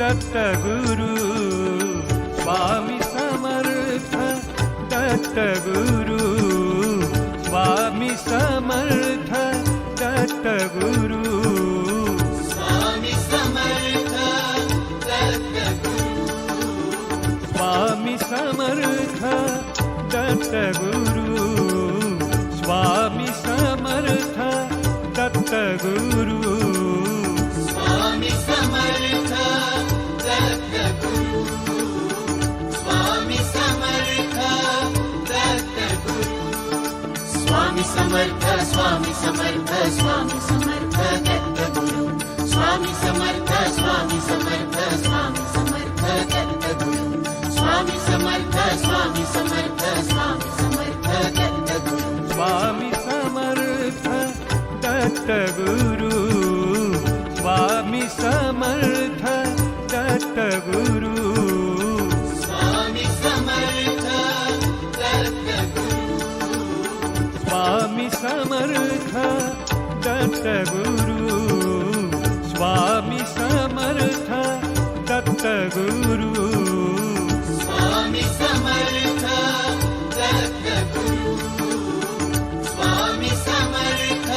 Dattaguru Swami Samarth Dattaguru Swami Samarth Dattaguru Swami Samarth Dattaguru Swami Samarth Dattaguru Swami Samarth Dattaguru Swami Samarth Dattaguru Swami Samarth Dattaguru Swami Samarth Swami Samarth Swami Samarth Dattaguru Swami Samarth Swami Samarth Swami Samarth Dattaguru Swami Samarth Swami Samarth Swami Samarth Dattaguru Swami Samarth Dattaguru Swami Samarth Dattaguru Swami Samarth Dattaguru Swami Samarth Dattaguru Swami Samarth Dattaguru Swami Samarth Dattaguru Swami Samarth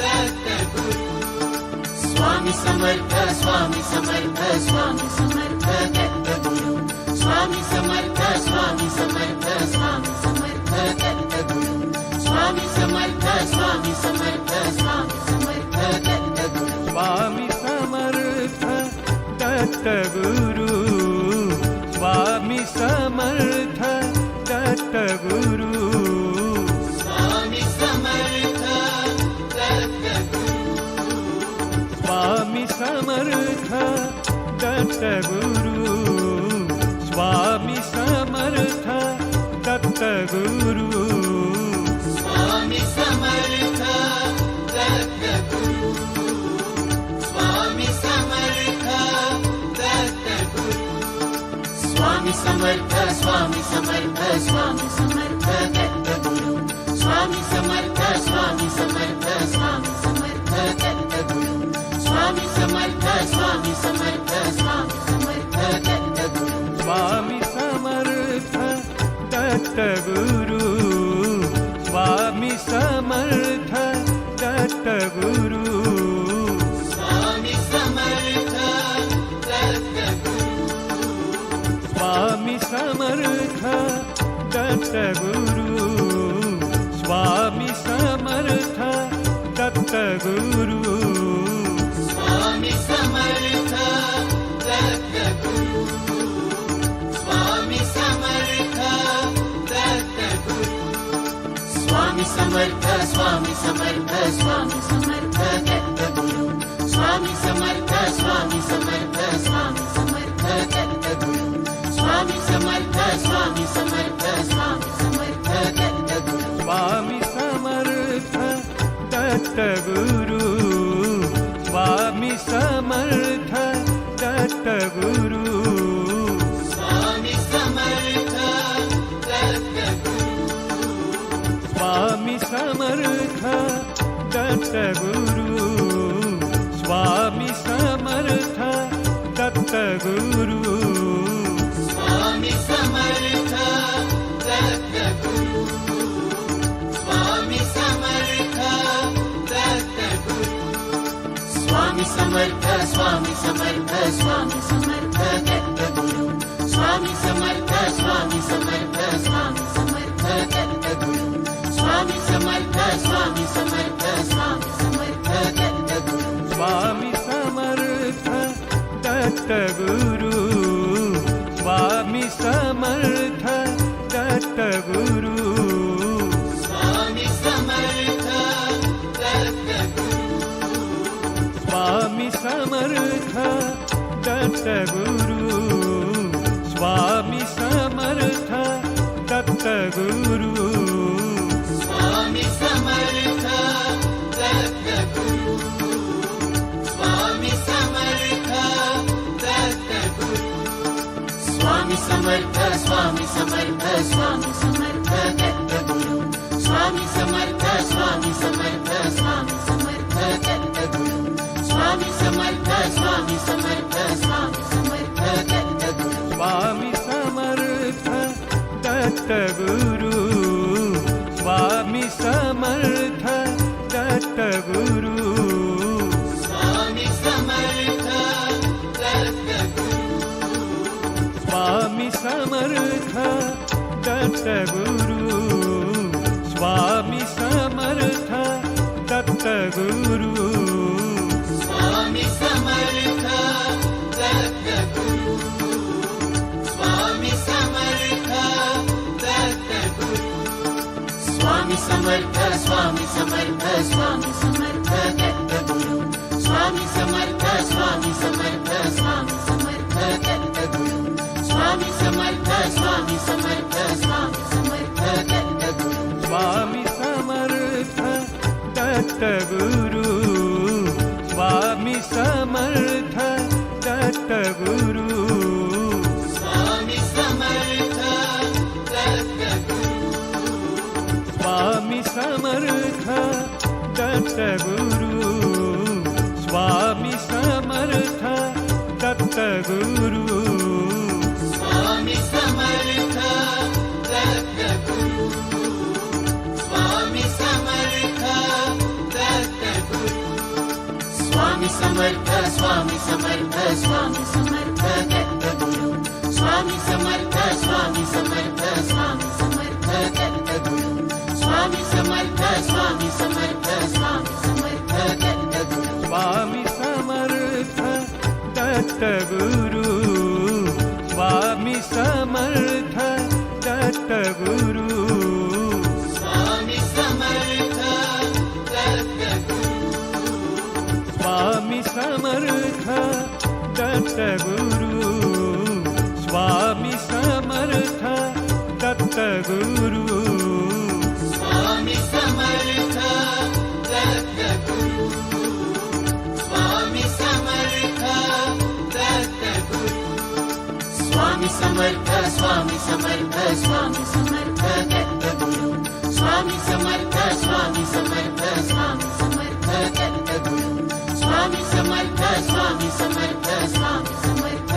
Dattaguru Swami Samarth Swami Samarth Swami Samarth Dattaguru Swami Samarth Swami Samarth Swami Samarth Dattaguru Swami Samarth Swami Samarth Swami Samarth Dattaguru Swami Samarth Dattaguru Swami Samarth Dattaguru Swami Samarth Dattaguru Swami Samarth Dattaguru Swami Samarth Dattaguru Swami Samarth Dattaguru Swami Samarth Dattaguru Swami Samarth Swami Samarth Swami Samarth Dattaguru Swami Samarth Swami Samarth Swami Samarth Dattaguru Swami Samarth Swami Samarth Swami Samarth Dattaguru Swami Samarth Dattaguru Swami Samarth Dattaguru Swami Samarth Dattaguru Swami Samarth Dattaguru Swami Samarth Dattaguru Swami Samarth Dattaguru Swami Samarth Dattaguru Swami Samarth Swami Samarth Swami Samarth Dattaguru Swami Samarth Swami Samarth Swami Samarth Dattaguru Swami Samarth Swami Samarth Swami Samarth Dattaguru Swami Samarth Dattaguru Swami Samarth Dattaguru Swami Samarth Dattaguru Swami Samarth Dattaguru Swami Samarth Dattaguru Swami Samarth Dattaguru Swami Samarth Dattaguru Swami Samarth Swami Samarth Swami Samarth Dattaguru Swami Samarth Swami Samarth Swami Samarth Dattaguru Swami Samarth Swami Samarth Swami Samarth Dattaguru Swami Samarth Dattaguru Swami Samarth Dattaguru Swami Samarth Dattaguru Swami Samarth Dattaguru Swami Samarth Dattaguru Swami Samarth Dattaguru Swami Samarth Dattaguru Swami Samarth Swami Samarth Swami Samarth Dattaguru Swami Samarth Swami Samarth Swami Samarth Dattaguru Swami Samarth Swami Samarth Swami Dattaguru Swami Samarth Dattaguru Swami Samarth Dattaguru Swami Samarth Dattaguru Swami Samarth Dattaguru Swami Samarth Dattaguru Swami Samarth Dattaguru Swami Samarth Swami Samarth Swami Samarth Dattaguru Swami Samarth Swami Samarth Swami Samarth Dattaguru Swami Samarth Swami Samarth Swami Samarth Dattaguru Swami Samarth Dattaguru Swami Samarth Dattaguru Swami Samarth Dattaguru Swami Samarth Dattaguru Swami Samarth Dattaguru Swami Samarth Dattaguru Swami Samarth Dattaguru Swami Samarth Swami Samarth Swami Samarth Dattaguru Swami Samarth Swami Samarth Swami Samarth Dattaguru Swami Samarth Swami Samarth Swami Samarth Dattaguru Swami Samarth Dattaguru Swami Samarth Dattaguru Swami Samarth Dattaguru Swami Samarth Dattaguru Swami Samarth Dattaguru Swami Samarth Dattaguru Swami Samarth Dattaguru Swami Samarth Swami Samarth Swami Samarth Dattaguru Swami Samarth Swami Samarth Swami Samarth Dattaguru Swami Samarth Swami Samarth Swami Samarth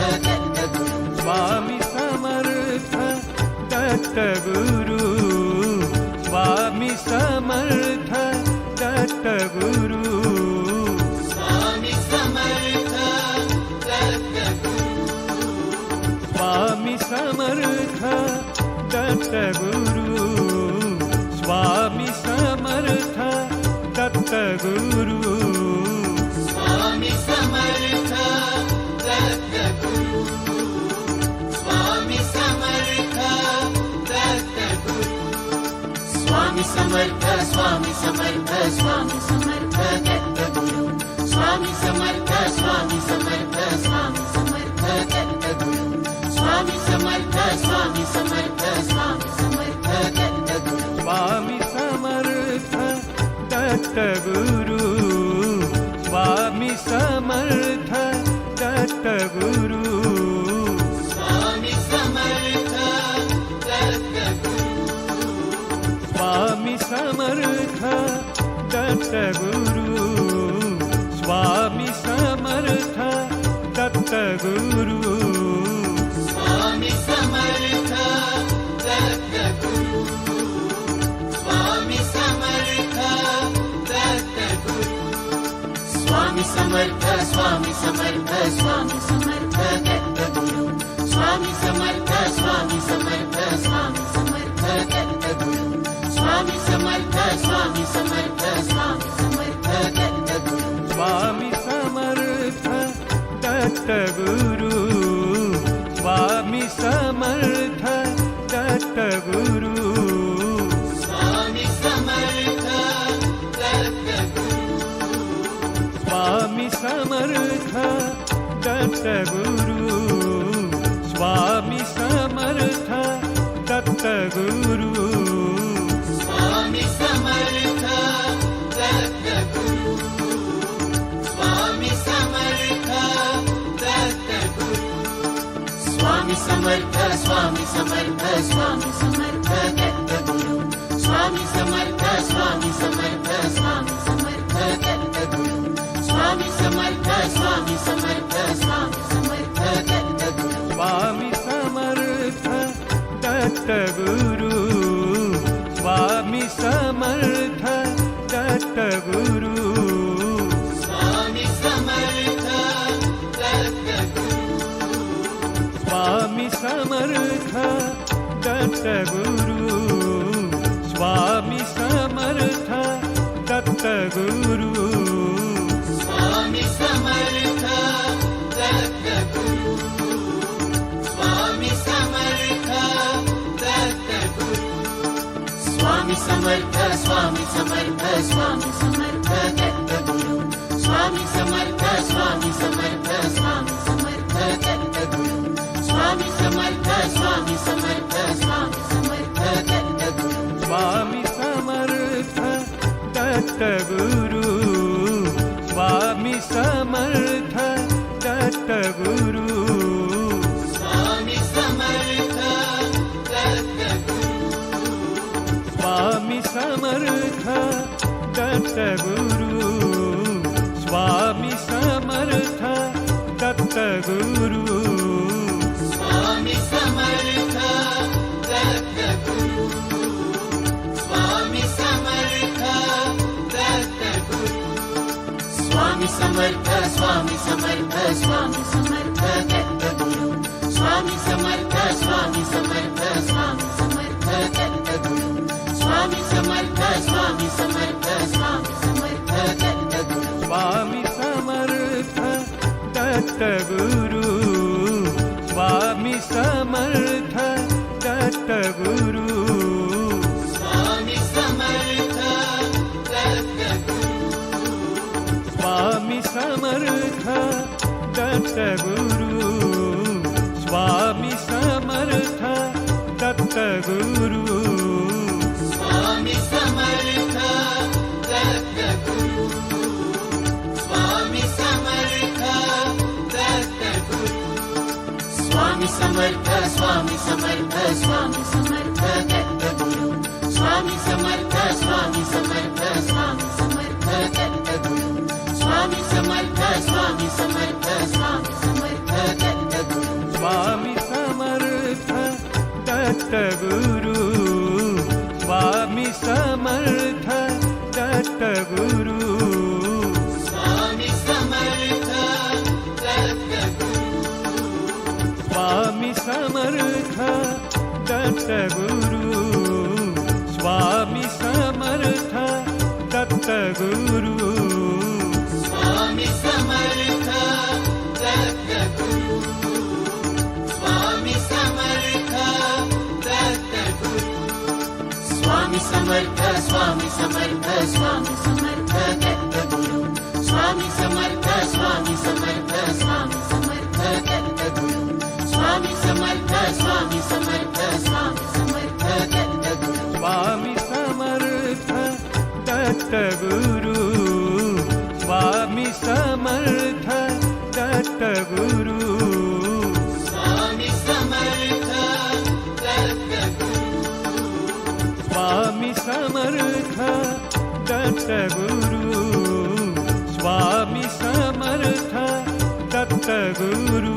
Dattaguru Swami Samarth Dattaguru Swami Samarth Dattaguru Swami Samarth Dattaguru Swami Samarth Dattaguru Swami Samarth Dattaguru Swami Samarth Dattaguru Swami Samarth Dattaguru Swami Samarth Swami Samarth Swami Samarth Dattaguru Swami Samarth Swami Samarth Swami Samarth Dattaguru Swami Samarth Swami Samarth Swami Samarth Dattaguru Swami Samarth Dattaguru Swami Samarth Dattaguru Swami Samarth Dattaguru Swami Samarth Dattaguru Swami Samarth Dattaguru Swami Samarth Dattaguru Swami Samarth Dattaguru Swami Samarth Swami Samarth Swami Samarth Dattaguru Swami Samarth Swami Samarth Swami Samarth Dattaguru Swami Samarth Swami Samarth Swami Samarth Dattaguru Swami Samarth Dattaguru Swami Samarth Dattaguru Swami Samarth Dattaguru Swami Samarth Dattaguru Swami Samarth Dattaguru Swami Samarth Dattaguru Swami Samarth Dattaguru Swami Samarth Swami Samarth Swami Samarth Dattaguru Swami Samarth Swami Samarth Swami Samarth Dattaguru Swami Samarth Swami Samarth Swami Samarth Dattaguru Swami Samarth Dattaguru Swami Samarth Dattaguru Swami Samarth Dattaguru Swami Samarth Dattaguru Swami Samarth Dattaguru Swami Samarth Swami Samarth Swami Samarth Dattaguru Swami Samarth Swami Samarth Swami Samarth Dattaguru Swami Samarth Swami Samarth Swami Samarth Dattaguru Swami Samarth Dattaguru Swami Samarth Dattaguru Swami Samarth Dattaguru Swami Samarth Dattaguru Swami Samarth Dattaguru Swami Samarth Dattaguru Swami Samarth Dattaguru Swami Samarth Swami Samarth Swami Samarth Dattaguru Swami Samarth Swami Samarth Swami Samarth Dattaguru Swami Samarth Swami Samarth Swami Samarth Dattaguru Swami Samarth Dattaguru Swami Samarth Dattaguru Swami Samarth Dattaguru Swami Samarth Dattaguru Swami Samarth Dattaguru Swami Samarth Dattaguru Swami Samarth Dattaguru Swami Samarth Swami Samarth Swami Samarth Dattaguru Swami Samarth Swami Samarth Swami Samarth Dattaguru Swami Samarth Swami Samarth Swami Samarth Dattaguru Swami Samarth Dattaguru Swami Samarth Dattaguru Swami Samarth Dattaguru Swami Samarth Dattaguru Swami Samarth Dattaguru Swami Samarth Dattaguru Swami Samarth Dattaguru Swami Samarth Swami Samarth Swami Samarth Dattaguru Swami Samarth Swami Samarth Swami Samarth Dattaguru Swami Samarth Swami Samarth Swami Samarth Dattaguru Swami Samarth Dattaguru Swami Samarth Dattaguru Swami Samarth Dattaguru Swami Samarth Dattaguru Swami Samarth Dattaguru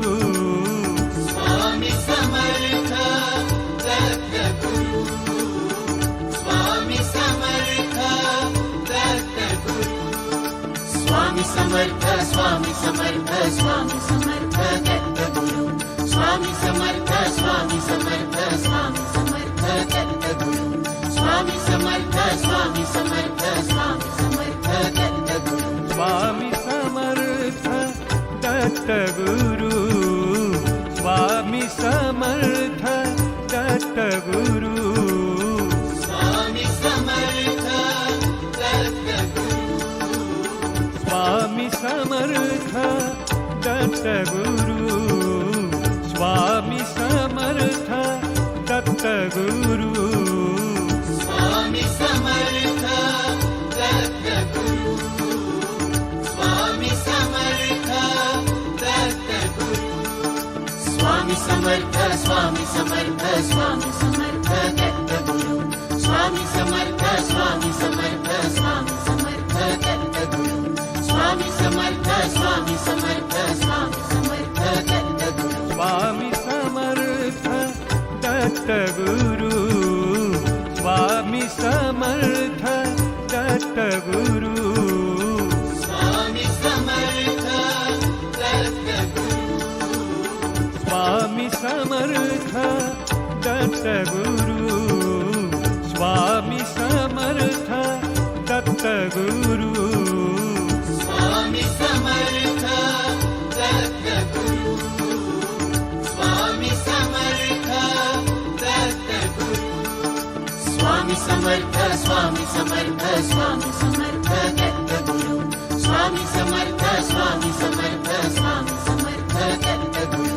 Swami Samarth Dattaguru Swami Samarth Dattaguru Swami Samarth Swami Samarth Swami Samarth Dattaguru Swami Samarth Swami Samarth Swami Samarth Dattaguru Swami Samarth Swami Samarth Swami Samarth Dattaguru Swami Samarth Dattaguru Swami Samarth Dattaguru Swami Samarth Dattaguru Swami Samarth Dattaguru Swami Samarth Dattaguru Swami Samarth Dattaguru Swami Samarth Dattaguru Swami Samarth Swami Samarth Swami Samarth Dattaguru Swami Samarth Swami Samarth Swami Samarth Dattaguru Swami Samarth Swami Samarth Swami Samarth Dattaguru Swami Samarth Dattaguru Swami Samarth Dattaguru Swami Samarth Dattaguru Swami Samarth Samarth Dattaguru Swami Samarth Dattaguru Swami Samarth Dattaguru Swami Samarth Dattaguru Swami Samarth Swami Samarth Swami Samarth Dattaguru Swami Samarth Swami Samarth Swami Samarth Dattaguru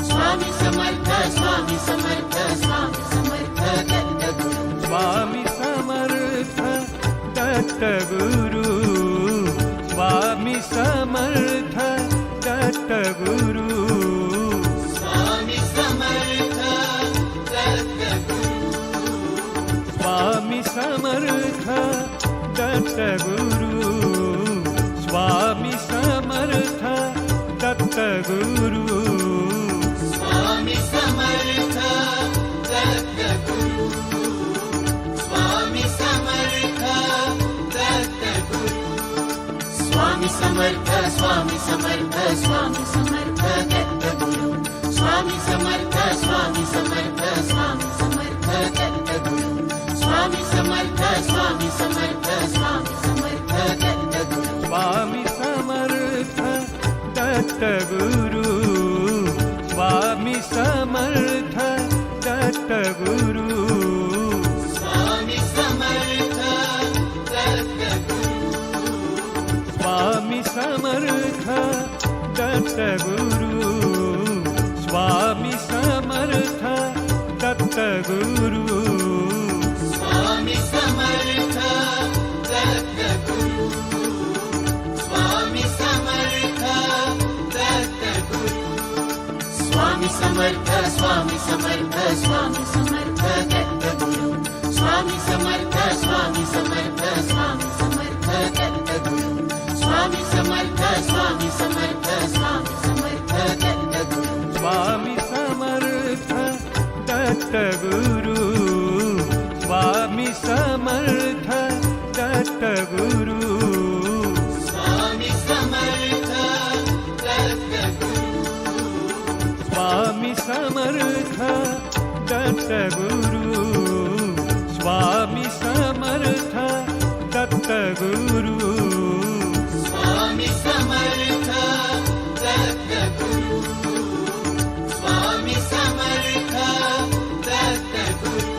Swami Samarth Swami Samarth Swami Samarth Dattaguru Swami Samarth Dattaguru Swami Samarth Dattaguru Swami Samarth Dattaguru Swami Samarth Dattaguru Swami Samarth Dattaguru Swami Samarth Dattaguru Swami Samarth Dattaguru Swami Samarth Swami Samarth Swami Samarth Dattaguru Swami Samarth Swami Samarth Swami Samarth Dattaguru Swami Samarth Swami Samarth Swami Samarth Dattaguru Swami Samarth Dattaguru Swami Samarth Dattaguru Swami Samarth Dattaguru Swami Samarth Dattaguru Swami Samarth Dattaguru Swami Samarth Dattaguru Swami Samarth Dattaguru Swami Samarth Swami Samarth Swami Samarth Dattaguru Swami Samarth Swami Samarth Swami Samarth Dattaguru Swami Samarth Swami Samarth Swami Samarth Dattaguru Swami Samarth Dattaguru Swami Samarth Dattaguru Swami Samarth Dattaguru Swami Samarth Dattaguru Swami Samarth Dattaguru Swami Samarth Dattaguru Swami Samarth Dattaguru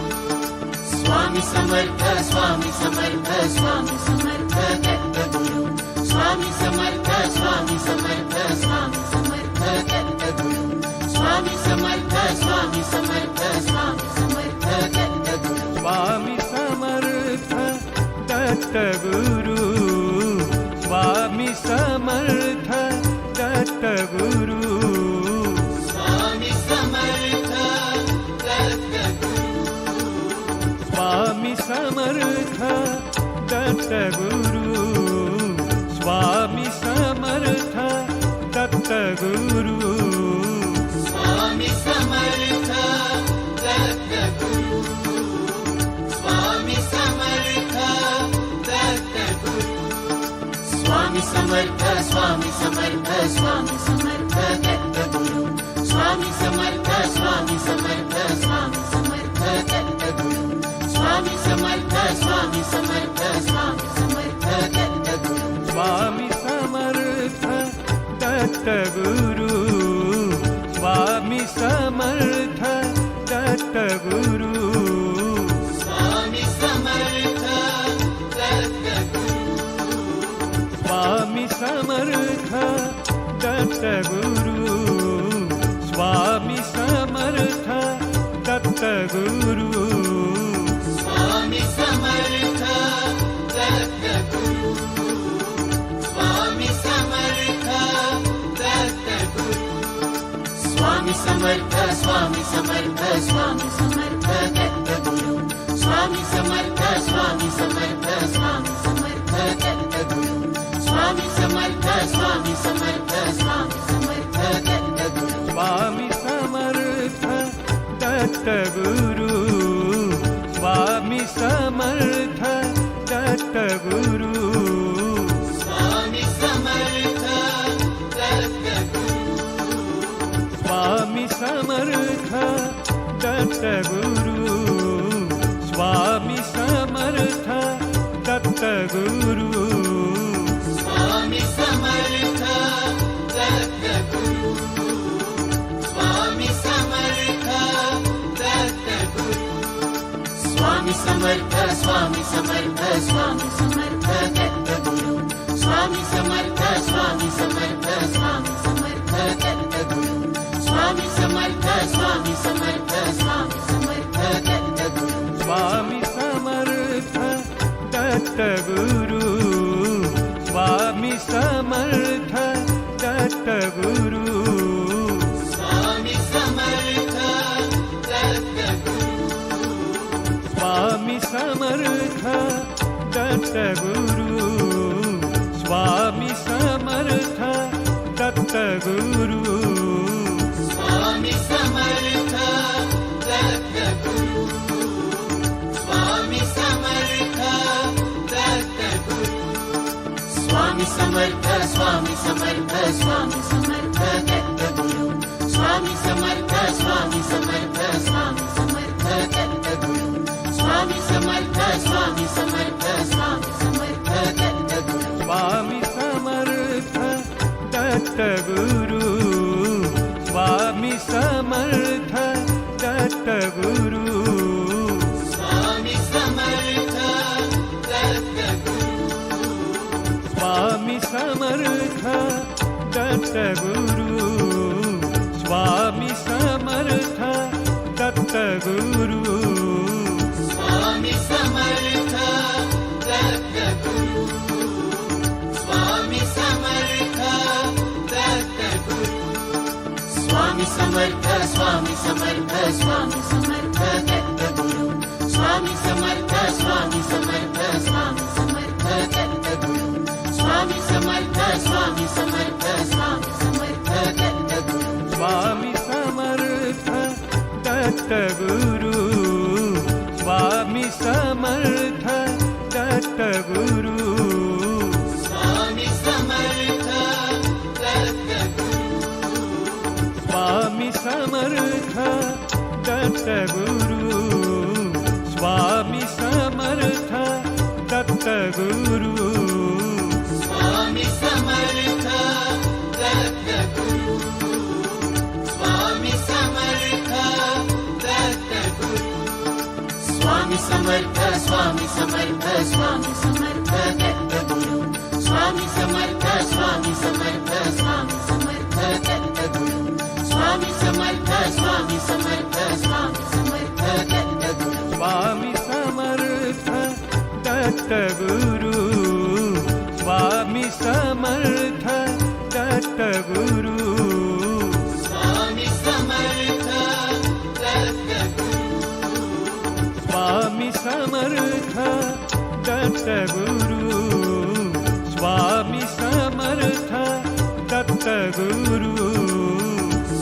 Swami Samarth Swami Samarth Swami Samarth Dattaguru Swami Samarth Swami Samarth Swami Samarth Dattaguru Swami Samarth Swami Samarth Swami Samarth Dattaguru Swami Samarth Dattaguru Swami Samarth Dattaguru Swami Samarth Dattaguru Swami Samarth Dattaguru Swami Samarth Dattaguru Swami Samarth Dattaguru Swami Samarth Dattaguru Swami Samarth Swami Samarth Swami Samarth Dattaguru Swami Samarth Swami Samarth Swami Samarth Dattaguru Swami Samarth Swami Samarth Swami Samarth Dattaguru Swami Samarth Dattaguru Swami Samarth Dattaguru Swami Samarth Dattaguru Swami Samarth Dattaguru Swami Samarth Dattaguru Swami Samarth Dattaguru Swami Samarth Dattaguru Swami Samarth Swami Samarth Swami Samarth Dattaguru Swami Samarth Swami Samarth Swami Samarth Dattaguru Swami Samarth Swami Samarth Swami Samarth Dattaguru Swami Samarth Dattaguru Swami Samarth Dattaguru Swami Samarth Dattaguru Swami Samarth Dattaguru Swami Samarth Dattaguru Swami Samarth Dattaguru Swami Samarth Dattaguru Swami Samarth Swami Samarth Swami Samarth Dattaguru Swami Samarth Swami Samarth Swami Samarth Dattaguru Swami Samarth Swami Samarth Swami Samarth Dattaguru Swami Samarth Dattaguru Swami Samarth Dattaguru Swami Samarth Dattaguru Swami Samarth Dattaguru Swami Samarth Dattaguru Swami Samarth Dattaguru Swami Samarth Dattaguru Swami Samarth Swami Samarth Swami Samarth Dattaguru Swami Samarth Swami Samarth Swami Samarth Dattaguru Swami Samarth Swami Samarth Swami Samarth Dattaguru Swami Samarth Dattaguru Swami Samarth Dattaguru Swami Samarth Dattaguru Swami Samarth Dattaguru Swami Samarth Dattaguru Swami Samarth Dattaguru Swami Samarth Dattaguru Swami Samarth Swami Samarth Swami Samarth Dattaguru Swami Samarth Swami Samarth Swami Samarth Dattaguru Swami Samarth Swami Samarth Swami Samarth Dattaguru Swami Samarth Dattaguru Swami Samarth Dattaguru Swami Samarth Dattaguru Swami Samarth Dattaguru Swami Samarth Dattaguru Swami Samarth Dattaguru Swami Samarth Dattaguru Swami Samarth Swami Samarth Swami Samarth Dattaguru Swami Samarth Swami Samarth Swami Samarth Dattaguru Swami Samarth Swami Samarth Swami Samarth Dattaguru Swami Samarth Dattaguru Swami Samarth Dattaguru Swami Samarth Dattaguru Swami Samarth Dattaguru Swami Samarth Dattaguru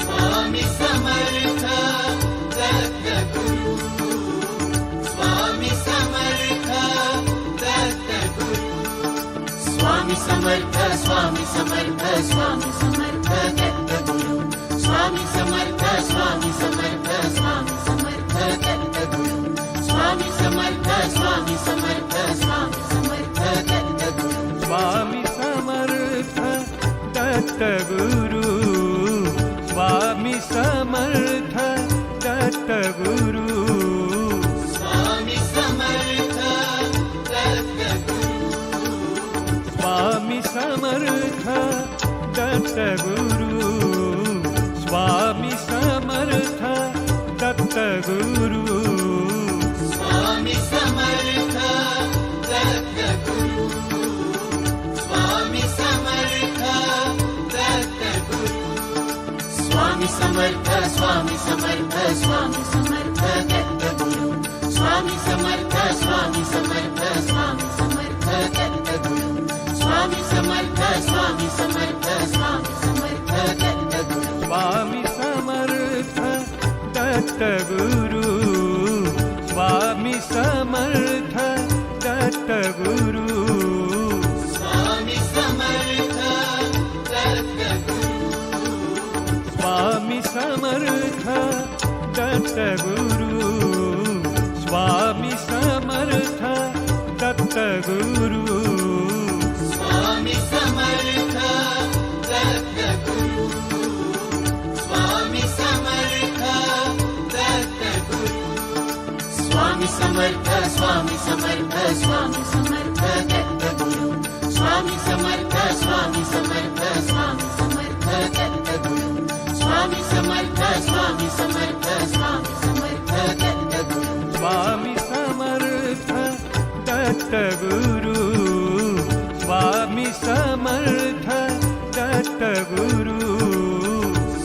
Swami Samarth Dattaguru Swami Samarth Dattaguru Swami Samarth Swami Samarth Swami Samarth Dattaguru Swami Samarth Swami Samarth Swami Samarth Dattaguru Swami Samarth Swami Samarth Swami Samarth Dattaguru Swami Samarth Dattaguru Swami Samarth Dattaguru Swami Samarth Dattaguru Swami Samarth Dattaguru Swami Samarth Dattaguru Swami Samarth Dattaguru Swami Samarth Dattaguru Swami Samarth Swami Samarth Swami Samarth Dattaguru Swami Samarth Swami Samarth Swami Samarth Dattaguru Swami Samarth Swami Samarth Swami Samarth Dattaguru Swami Samarth Dattaguru Swami Samarth Dattaguru Swami Samarth Dattaguru Swami Samarth Dattaguru Swami Samarth Dattaguru Swami Samarth Dattaguru Swami Samarth Dattaguru Swami Samarth Swami Samarth Swami Samarth Dattaguru Swami Samarth Swami Samarth Swami Samarth Dattaguru Swami Samarth Swami Samarth Swami Samarth Dattaguru Swami Samarth Dattaguru Swami Samarth Dattaguru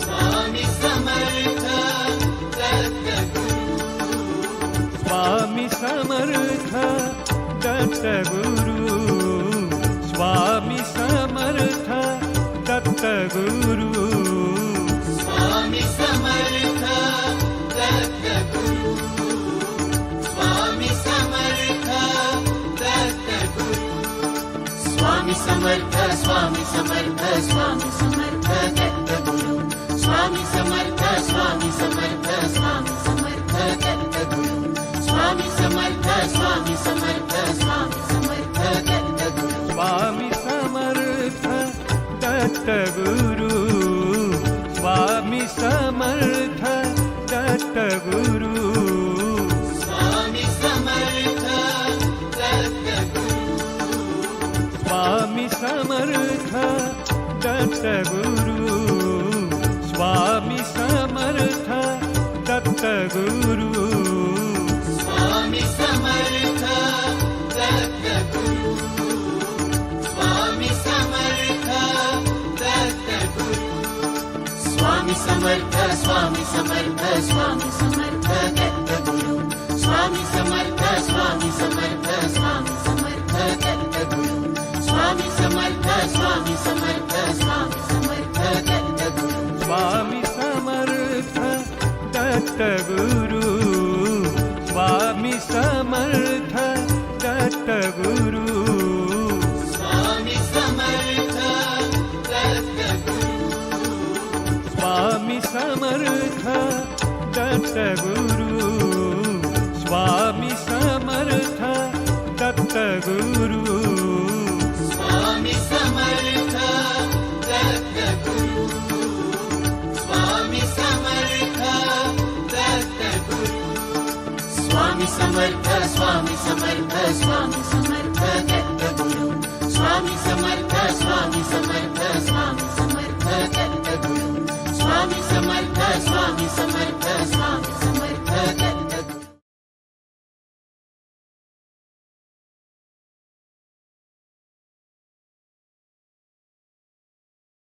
Swami Samarth Dattaguru Swami Samarth Dattaguru Swami Samarth Dattaguru Swami Samarth Dattaguru Swami Samarth Dattaguru Swami Samarth Swami Samarth Swami Samarth Dattaguru Swami Samarth Swami Samarth Swami Samarth Dattaguru Swami Samarth Swami Samarth Swami Samarth Dattaguru Swami Samarth Dattaguru Swami Samarth Dattaguru Swami Samarth Dattaguru Swami Samarth Dattaguru Swami Samarth Dattaguru Swami Samarth Dattaguru Swami Samarth Dattaguru Swami Samarth Swami Samarth Swami Samarth Dattaguru Swami Samarth Swami Samarth Swami Samarth Dattaguru Swami Samarth Swami Samarth Swami Samarth Dattaguru Swami Samarth Dattaguru Swami Samarth Dattaguru Swami Samarth Dattaguru Swami Samarth Dattaguru Swami Samarth Dattaguru Swami Samarth Dattaguru Swami Samarth Dattaguru Swami Samarth Swami Samarth Swami Samarth Dattaguru Swami Samarth Swami Samarth Swami